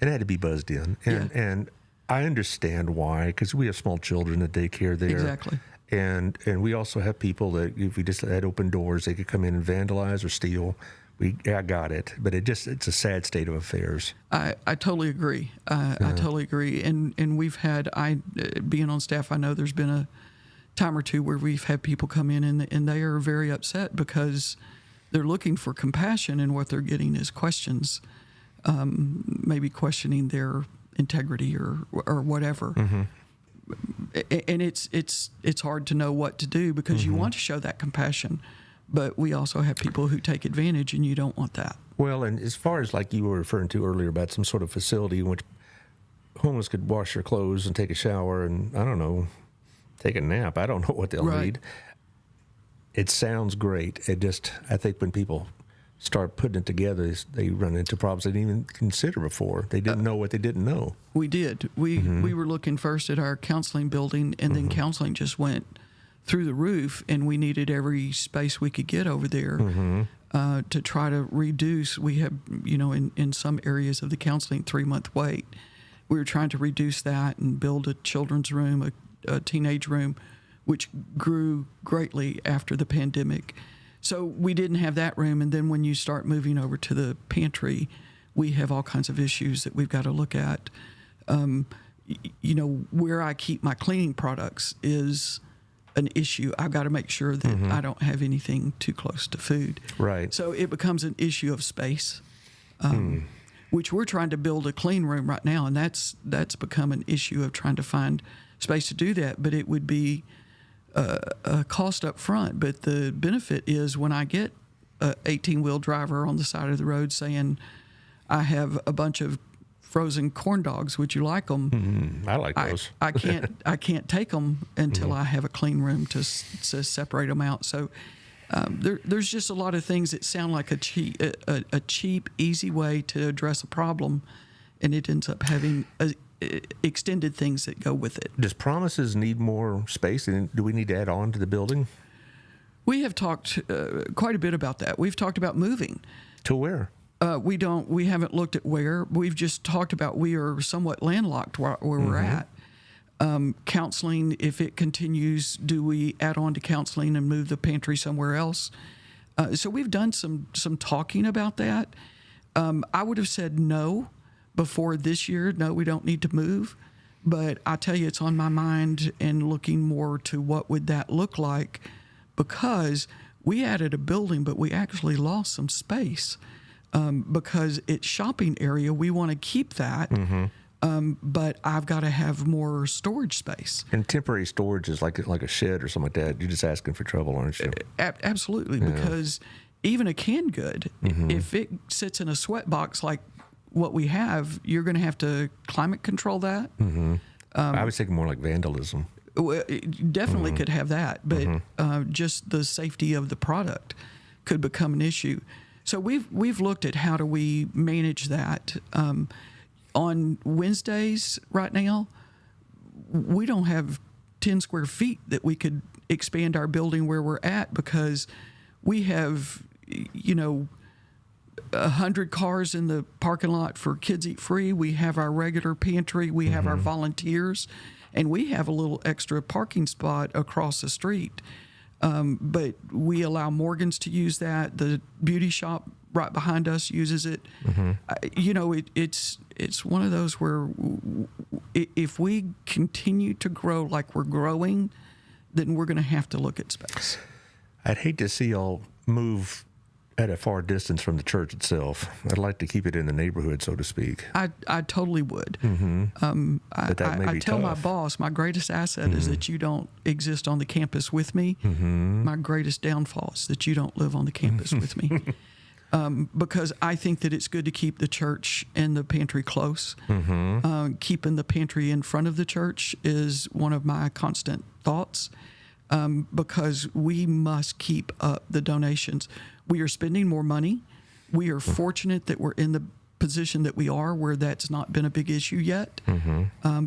B: It had to be buzzed in. And I understand why, because we have small children at daycare there.
C: Exactly.
B: And we also have people that if we just had open doors, they could come in and vandalize or steal. I got it, but it's a sad state of affairs.
C: I totally agree. I totally agree. And we've had, being on staff, I know there's been a time or two where we've had people come in and they are very upset because they're looking for compassion, and what they're getting is questions, maybe questioning their integrity or whatever. And it's hard to know what to do because you want to show that compassion, but we also have people who take advantage, and you don't want that.
B: Well, and as far as like you were referring to earlier about some sort of facility in which homeless could wash their clothes and take a shower and, I don't know, take a nap. I don't know what they'll need. It sounds great. I think when people start putting it together, they run into problems they didn't even consider before. They didn't know what they didn't know.
C: We did. We were looking first at our counseling building, and then counseling just went through the roof, and we needed every space we could get over there. to try to reduce. We have, in some areas of the counseling, 3-month wait. We were trying to reduce that and build a children's room, a teenage room, which grew greatly after the pandemic. So we didn't have that room. And then when you start moving over to the pantry, we have all kinds of issues that we've got to look at. Where I keep my cleaning products is an issue. I've got to make sure that I don't have anything too close to food.
B: Right.
C: So it becomes an issue of space, which we're trying to build a clean room right now, and that's become an issue of trying to find space to do that. But it would be a cost up front. But the benefit is when I get a 18-wheel driver on the side of the road saying, I have a bunch of frozen corn dogs, would you like them?
B: I like those.
C: I can't take them until I have a clean room to separate them out. So there's just a lot of things that sound like a cheap, easy way to address a problem, and it ends up having extended things that go with it.
B: Does Promises need more space, and do we need to add on to the building?
C: We have talked quite a bit about that. We've talked about moving.
B: To where?
C: We haven't looked at where. We've just talked about we are somewhat landlocked where we're at. Counseling, if it continues, do we add on to counseling and move the pantry somewhere else? So we've done some talking about that. I would have said no before this year. No, we don't need to move. But I tell you, it's on my mind and looking more to what would that look like, because we added a building, but we actually lost some space. Because it's shopping area, we want to keep that, but I've got to have more storage space.
B: And temporary storage is like a shed or something like that. You're just asking for trouble, aren't you?
C: Absolutely, because even a canned good, if it sits in a sweat box like what we have, you're going to have to climate control that.
B: I was thinking more like vandalism.
C: It definitely could have that, but just the safety of the product could become an issue. So we've looked at how do we manage that. On Wednesdays right now, we don't have 10 square feet that we could expand our building where we're at, because we have, 100 cars in the parking lot for Kids Eat Free. We have our regular pantry. We have our volunteers, and we have a little extra parking spot across the street. But we allow Morgan's to use that. The beauty shop right behind us uses it. It's one of those where if we continue to grow like we're growing, then we're going to have to look at space.
B: I'd hate to see y'all move at a far distance from the church itself. I'd like to keep it in the neighborhood, so to speak.
C: I totally would.
B: But that may be
C: I tell my
B: tough.
C: boss, my greatest asset is that you don't exist on the campus with me. My greatest downfall is that you don't live on the campus with me. Because I think that it's good to keep the church and the pantry close. Keeping the pantry in front of the church is one of my constant thoughts, because we must keep up the donations. We are spending more money. We are fortunate that we're in the position that we are, where that's not been a big issue yet.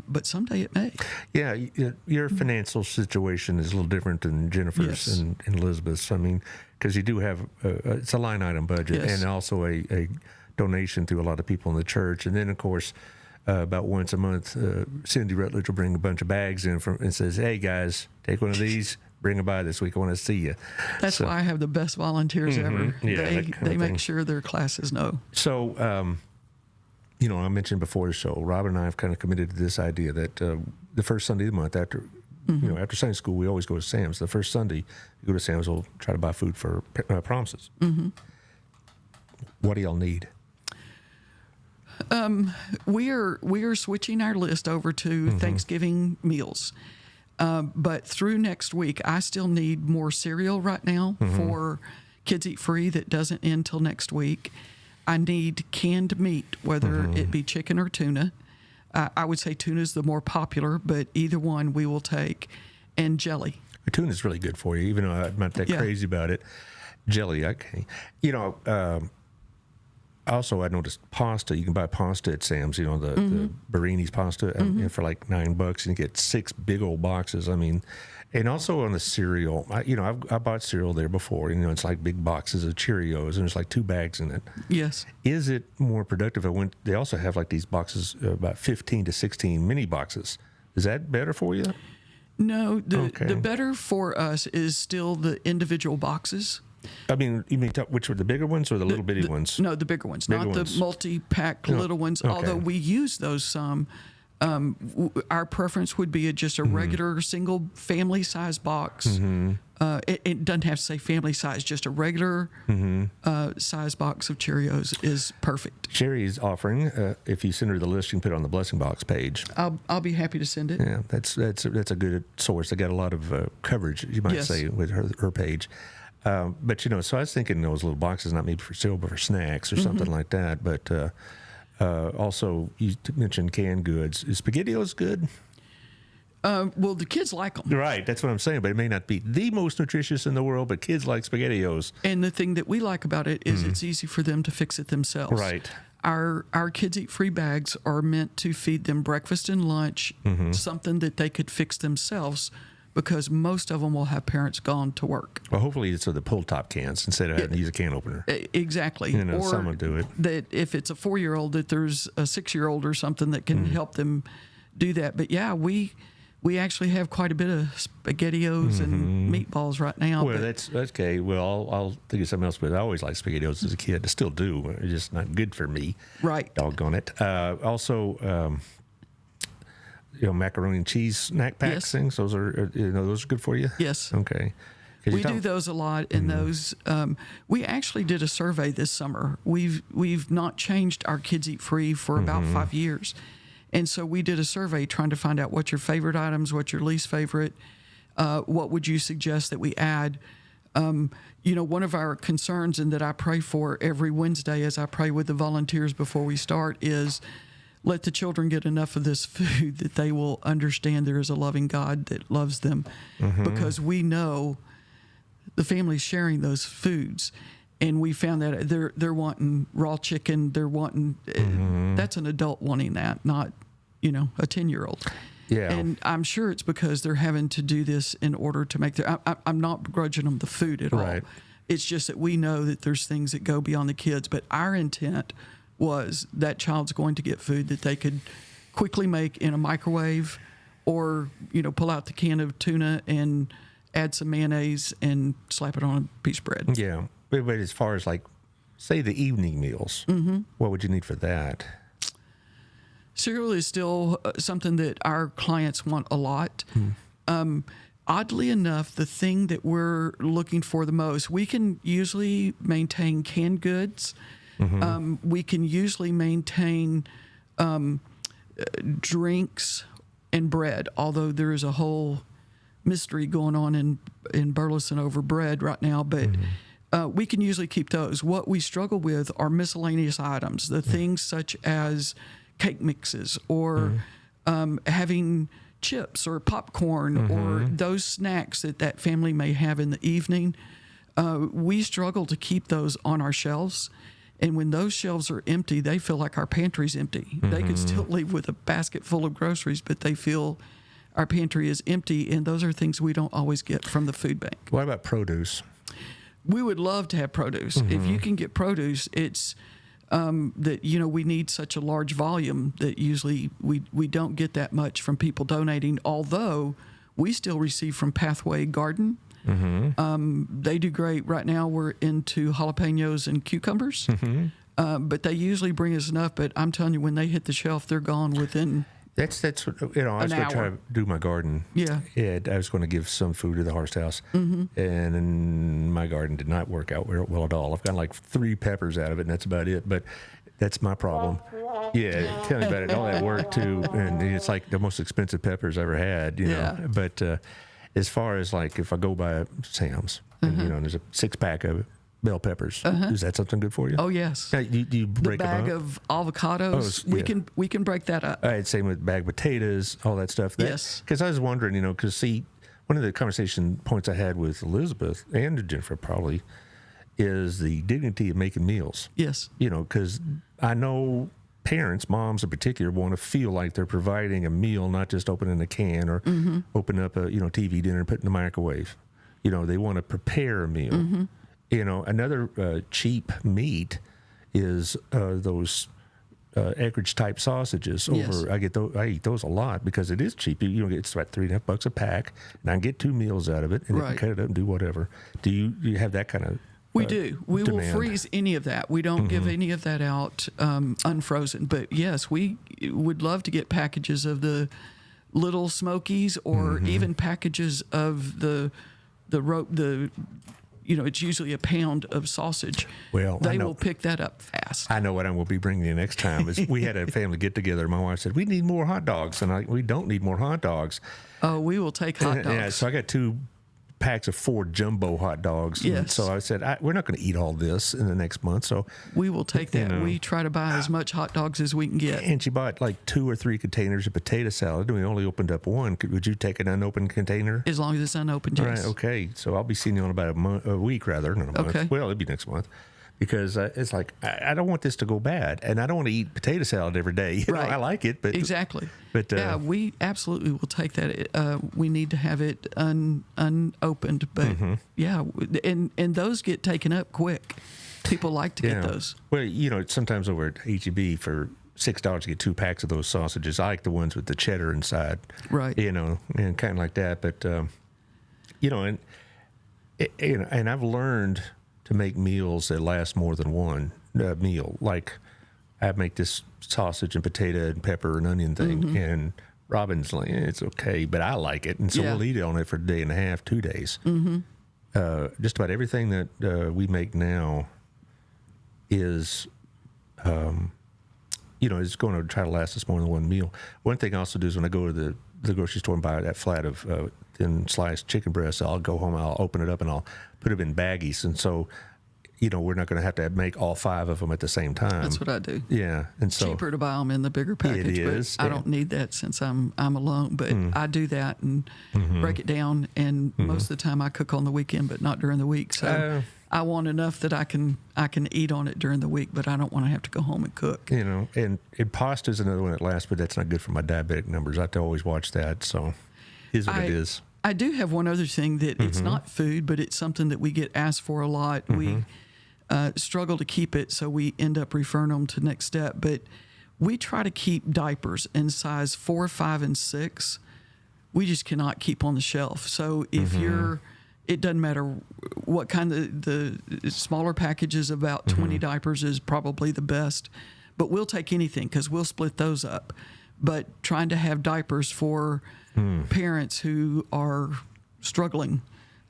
C: But someday it may.
B: Yeah, your financial situation is a little different than Jennifer's
C: Yes.
B: and Elizabeth's. I mean, because you do have it's a line item budget,
C: Yes.
B: and also a donation through a lot of people in the church. And then, of course, about once a month, Cindy Rutledge will bring a bunch of bags in and says, "Hey guys, take one of these. Bring them by this week. I want to see you."
C: That's why I have the best volunteers ever.
B: Yeah,
C: They
B: that kind of
C: make
B: thing.
C: sure their classes know.
B: So, I mentioned before the show, Robin and I have kind of committed to this idea that the first Sunday of the month after, after Sunday school, we always go to Sam's. The first Sunday, you go to Sam's, we'll try to buy food for Promises. What do y'all need?
C: We are switching our list over to Thanksgiving meals. But through next week, I still need more cereal right now for Kids Eat Free that doesn't end till next week. I need canned meat, whether it be chicken or tuna. I would say tuna is the more popular, but either one we will take. And jelly.
B: Tuna is really good for you, even though I'm not that
C: Yeah.
B: crazy about it. Jelly, okay. I Also, I noticed pasta. You can buy pasta at Sam's. You know, the Barini's pasta for like $9, and you get 6 big old boxes. I mean, and also on the cereal. I bought cereal there before. You know, it's like big boxes of Cheerios, and there's like 2 bags in it.
C: Yes.
B: Is it more productive? They also have like these boxes, about 15 to 16 mini boxes. Is that better for you?
C: No, the better for us is still the individual boxes.
B: I mean, you mean which were the bigger ones or the little bitty ones?
C: No, the bigger ones, not the multi-pack little ones,
B: okay.
C: although we use those some. Our preference would be just a regular single family size box. It doesn't have to say family size, just a regular size box of Cheerios is perfect.
B: Sherry's offering, if you send her the list, you can put it on the Blessing Box page.
C: I'll be happy to send it.
B: Yeah, that's a good source. They got a lot of coverage, you might say, with her page. But so I was thinking those little boxes, not maybe for cereal, but for snacks or something like that. But also, you mentioned canned goods. Is SpaghettiOs good?
C: Well, the kids like them.
B: Right, that's what I'm saying. But it may not be the most nutritious in the world, but kids like SpaghettiOs.
C: And the thing that we like about it is it's easy for them to fix it themselves.
B: Right.
C: Our Kids Eat Free bags are meant to feed them breakfast and lunch, something that they could fix themselves, because most of them will have parents gone to work.
B: Well, hopefully it's with the pull-top cans instead of having to use a can opener.
C: Exactly.
B: Or some will do it.
C: That if it's a 4-year-old, that there's a 6-year-old or something that can help them do that. But yeah, we actually have quite a bit of SpaghettiOs and meatballs right now.
B: Well, that's okay. Well, I'll think of something else, but I always liked SpaghettiOs as a kid. I still do. It's just not good for me.
C: Right.
B: Doggone it. Also, macaroni and cheese snack packs things. Those are good for you.
C: Yes.
B: Okay.
C: We do those a lot, and those we actually did a survey this summer. We've not changed our Kids Eat Free for about 5 years, and so we did a survey trying to find out what's your favorite items, what's your least favorite, what would you suggest that we add. One of our concerns, and that I pray for every Wednesday as I pray with the volunteers before we start, is let the children get enough of this food that they will understand there is a loving God that loves them, because we know the family's sharing those foods, and we found that they're wanting raw chicken. They're wanting that's an adult wanting that, not a 10-year-old.
B: Yeah.
C: And I'm sure it's because they're having to do this in order to make their. I'm not begrudging them the food at all. It's just that we know that there's things that go beyond the kids. But our intent was that child's going to get food that they could quickly make in a microwave, or pull out the can of tuna and add some mayonnaise and slap it on a piece of bread.
B: Yeah. But as far as say the evening meals, what would you need for that?
C: Cereal is still something that our clients want a lot. Oddly enough, the thing that we're looking for the most, we can usually maintain canned goods. We can usually maintain drinks and bread, although there is a whole mystery going on in Burleson over bread right now. But we can usually keep those. What we struggle with are miscellaneous items, the things such as cake mixes, or having chips or popcorn, or those snacks that family may have in the evening. We struggle to keep those on our shelves. And when those shelves are empty, they feel like our pantry's empty. They could still leave with a basket full of groceries, but they feel our pantry is empty, and those are things we don't always get from the food bank.
B: What about produce?
C: We would love to have produce. If you can get produce, it's that we need such a large volume that usually we don't get that much from people donating, although we still receive from Pathway Garden. They do great. Right now we're into jalapenos and cucumbers, but they usually bring us enough. But I'm telling you, when they hit the shelf, they're gone within
B: That's I was going to try to do my garden.
C: Yeah.
B: I was going to give some food to the Horst House, and my garden did not work out well at all. I've got like 3 peppers out of it, and that's about it. But that's my problem. Yeah, tell me about it. All that work too, and it's like the most expensive peppers I ever had.
C: Yeah.
B: But as far as if I go by Sam's, and, there's a 6-pack of bell peppers. Is that something good for you?
C: Oh yes.
B: Do you break
C: the bag
B: them up?
C: of avocados. We can break that up.
B: Same with bag potatoes, all that stuff.
C: Yes.
B: Because I was wondering, because one of the conversation points I had with Elizabeth and Jennifer probably is the dignity of making meals.
C: Yes.
B: Because I know parents, moms in particular, want to feel like they're providing a meal, not just opening a can or open up a TV dinner and put it in the microwave. They want to prepare a meal. Another cheap meat is those acreage type sausages.
C: Yes.
B: I eat those a lot because it is cheap. It's about $3.50 a pack, and I can get 2 meals out of it, and I can cut it up and do whatever. Do you have that kind of?
C: We do. We
B: demand.
C: will freeze any of that. We don't give any of that out unfrozen. But yes, we would love to get packages of the little Smokies, or even packages of the it's usually a pound of sausage.
B: Well,
C: they will pick that up fast.
B: I know what I will be bringing you next time. Is we had a family get together. My wife said we need more hot dogs, and we don't need more hot dogs.
C: Oh, we will take hot dogs.
B: Yeah, so I got 2 packs of 4 jumbo hot dogs.
C: Yes.
B: And so I said, we're not going to eat all this in the next month. So
C: we will take that. We try to buy as much hot dogs as we can get.
B: And she bought like 2 or 3 containers of potato salad, and we only opened up 1. Would you take an unopened container?
C: As long as it's unopened, yes.
B: Right. Okay. So I'll be seeing you in about a week, rather, not a month.
C: Okay.
B: Well, it'll be next month. Because it's like, I don't want this to go bad, and I don't want to eat potato salad every day.
C: Right.
B: I like it, but
C: exactly.
B: But
C: yeah, we absolutely will take that. We need to have it unopened, but yeah, and those get taken up quick. People like to get those.
B: Well, sometimes over at HEB for $6 to get 2 packs of those sausages. I like the ones with the cheddar inside,
C: right?
B: And kind of like that. But and I've learned to make meals that last more than one meal. Like I make this sausage and potato and pepper and onion thing, and Robin's like, it's okay, but I like it, and so we'll eat on it for a day and a half, 2 days. Just about everything that we make now is, is going to try to last us more than one meal. One thing I also do is when I go to the grocery store and buy that flat of thin sliced chicken breasts, I'll go home, I'll open it up, and I'll put them in baggies. And so, we're not going to have to make all 5 of them at the same time.
C: That's what I do.
B: Yeah, and so
C: cheaper to buy them in the bigger package.
B: It is.
C: But I don't need that since I'm alone. But I do that and break it down. And most of the time I cook on the weekend, but not during the week. So I want enough that I can eat on it during the week, but I don't want to have to go home and cook.
B: And pasta is another one that lasts, but that's not good for my diabetic numbers. I have to always watch that. So it is what it is.
C: I do have one other thing that it's not food, but it's something that we get asked for a lot. We struggle to keep it, so we end up referring them to next step. But we try to keep diapers in size 4, 5, and 6. We just cannot keep on the shelf. So if it doesn't matter what kind of the smaller packages, about 20 diapers is probably the best. But we'll take anything because we'll split those up. But trying to have diapers for parents who are struggling.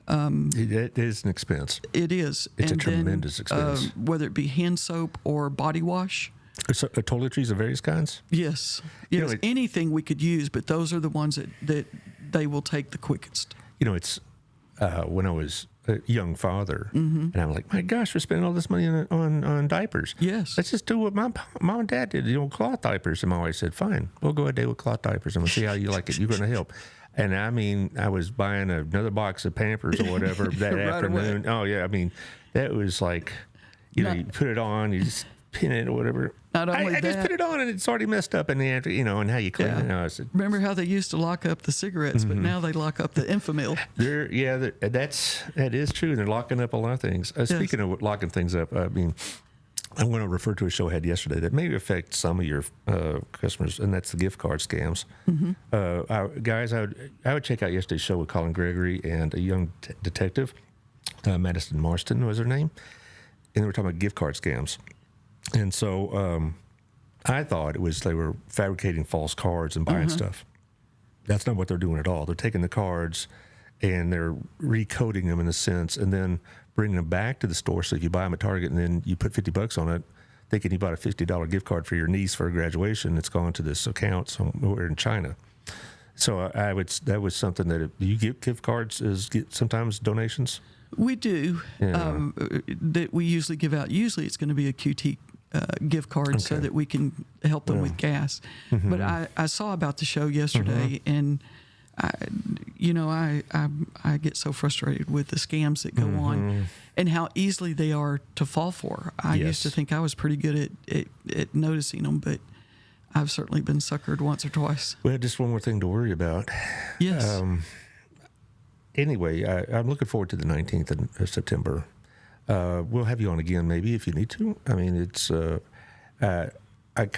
B: It is an expense.
C: It is.
B: It's a tremendous expense.
C: Whether it be hand soap or body wash.
B: So, toiletries of various kinds?
C: Yes. Yes. Anything we could use, but those are the ones that they will take the quickest.
B: It's when I was a young father, and I'm like, my gosh, we're spending all this money on diapers.
C: Yes.
B: Let's just do what my mom and dad did, cloth diapers. And my wife said, fine, we'll go a day with cloth diapers, and we'll see how you like it. You're going to help. And I mean, I was buying another box of Pampers or whatever that
C: Right
B: afternoon.
C: away.
B: Oh, yeah. I mean, that was like, you put it on, you just pin it or whatever.
C: Not only
B: I just
C: that-
B: put it on and it's already messed up in the after, and how you clean it. I said,
C: Remember how they used to lock up the cigarettes, but now they lock up the Enfamil.
B: that is true. They're locking up a lot of things. Speaking of locking things up, I mean, I'm going to refer to a show I had yesterday that may affect some of your customers, and that's the gift card scams. Guys, I would check out yesterday's show with Colin Gregory and a young detective, Madison Marston was her name, and they were talking about gift card scams. And so I thought it was they were fabricating false cards and buying stuff. That's not what they're doing at all. They're taking the cards and they're recoding them in a sense, and then bringing them back to the store. So if you buy them at Target and then you put $50 on it, thinking you bought a $50 gift card for your niece for a graduation, it's gone to this account somewhere in China. So that was something that do you give gift cards sometimes donations?
C: We do.
B: Yeah.
C: That we usually give out. Usually it's going to be a QT gift card so that we can help them with gas. But I saw about the show yesterday, and I get so frustrated with the scams that go on and how easily they are to fall for. I used to think I was pretty good at noticing them, but I've certainly been suckered once or twice.
B: Well, just one more thing to worry about.
C: Yes.
B: Anyway, I'm looking forward to the 19th of September. We'll have you on again, maybe, if you need to. I mean, it's... I'm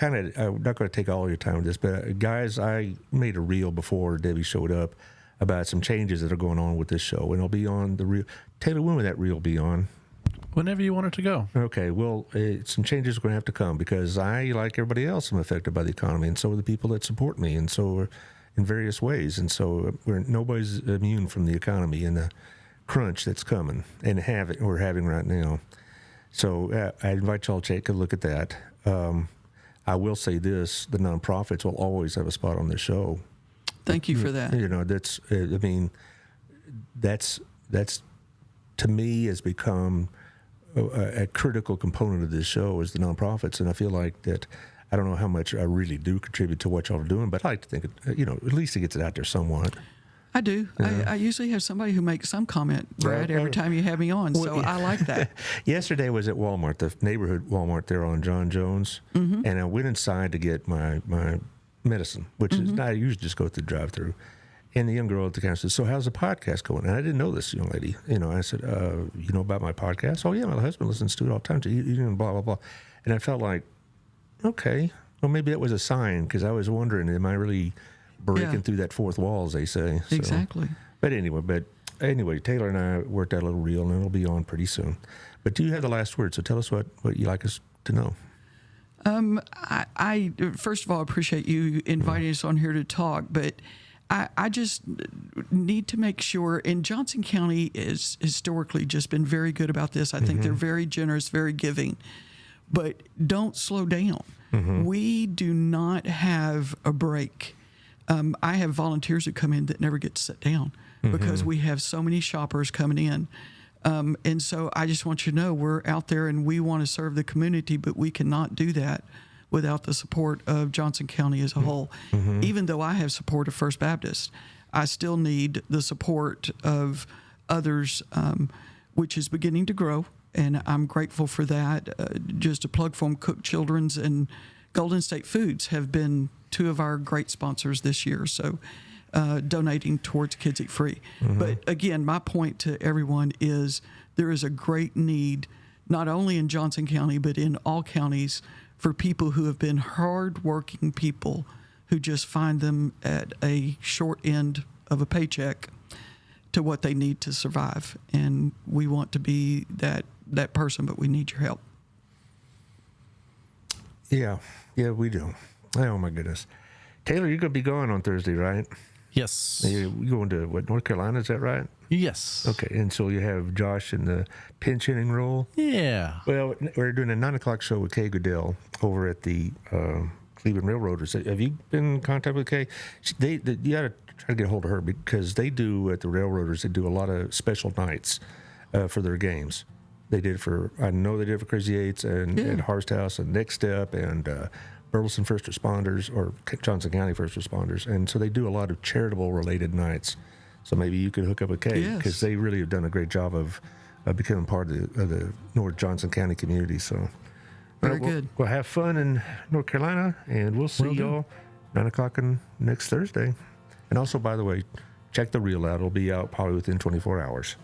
B: not going to take all your time with this, but guys, I made a reel before Debbie showed up about some changes that are going on with this show, and it'll be on the reel. Taylor, when will that reel be on?
A: Whenever you want it to go.
B: Okay, well, some changes are going to have to come because I, like everybody else, am affected by the economy, and so are the people that support me, and so in various ways, and so nobody's immune from the economy and the crunch that's coming and we're having right now. So I invite y'all to take a look at that. I will say this: the nonprofits will always have a spot on the show.
C: Thank you for that.
B: You know, that's to me has become a critical component of this show is the nonprofits, and I feel like that. I don't know how much I really do contribute to what y'all are doing, but I like to think, at least it gets it out there somewhat.
C: I do. I usually have somebody who makes some comment, Brad, every time you have me on. So I like that.
B: Yesterday was at Walmart, the neighborhood Walmart there on John Jones, and I went inside to get my medicine, which is I usually just go through the drive-through. And the young girl at the counter said, "So how's the podcast going?" And I didn't know this young lady. I said, "You know about my podcast?" "Oh yeah, my husband listens to it all the time." Blah blah blah. And I felt like, okay, well maybe that was a sign because I was wondering, am I really breaking through that fourth wall, as they say. So,
C: exactly.
B: But anyway, Taylor and I worked out a little reel, and it'll be on pretty soon. But do you have the last word? So tell us what you'd like us to know.
C: I first of all appreciate you inviting us on here to talk, but I just need to make sure, and Johnson County is historically just been very good about this. I think they're very generous, very giving, but don't slow down. We do not have a break. I have volunteers who come in that never get to sit down because we have so many shoppers coming in. And so I just want you to know we're out there and we want to serve the community, but we cannot do that without the support of Johnson County as a whole. Even though I have support of First Baptist, I still need the support of others, which is beginning to grow. And I'm grateful for that. Just a plug for them, Cook Children's and Golden State Foods have been two of our great sponsors this year. So donating towards Kids Eat Free. But again, my point to everyone is there is a great need, not only in Johnson County, but in all counties, for people who have been hardworking people who just find them at a short end of a paycheck to what they need to survive. And we want to be that person, but we need your help.
B: Yeah, we do. Oh, my goodness. Taylor, you're going to be gone on Thursday, right?
A: Yes.
B: You're going to, North Carolina, is that right?
A: Yes.
B: Okay, and so you have Josh in the pinch hitting role?
A: Yeah.
B: Well, we're doing a 9 o'clock show with Kay Goodell over at the Cleveland Railroaders. Have you been in contact with Kay? You got to try to get a hold of her because they do, at the Railroaders, they do a lot of special nights for their games. I know they did it for Crazy Eights and Harvest House and Next Step and Burleson First Responders or Johnson County First Responders. And so they do a lot of charitable related nights. So maybe you could hook up with Kay because they really have done a great job of becoming part of the North Johnson County community. So
C: Very good.
B: We'll have fun in North Carolina, and we'll see y'all 9 o'clock next Thursday. And also, by the way, check the reel out. It'll be out probably within 24 hours.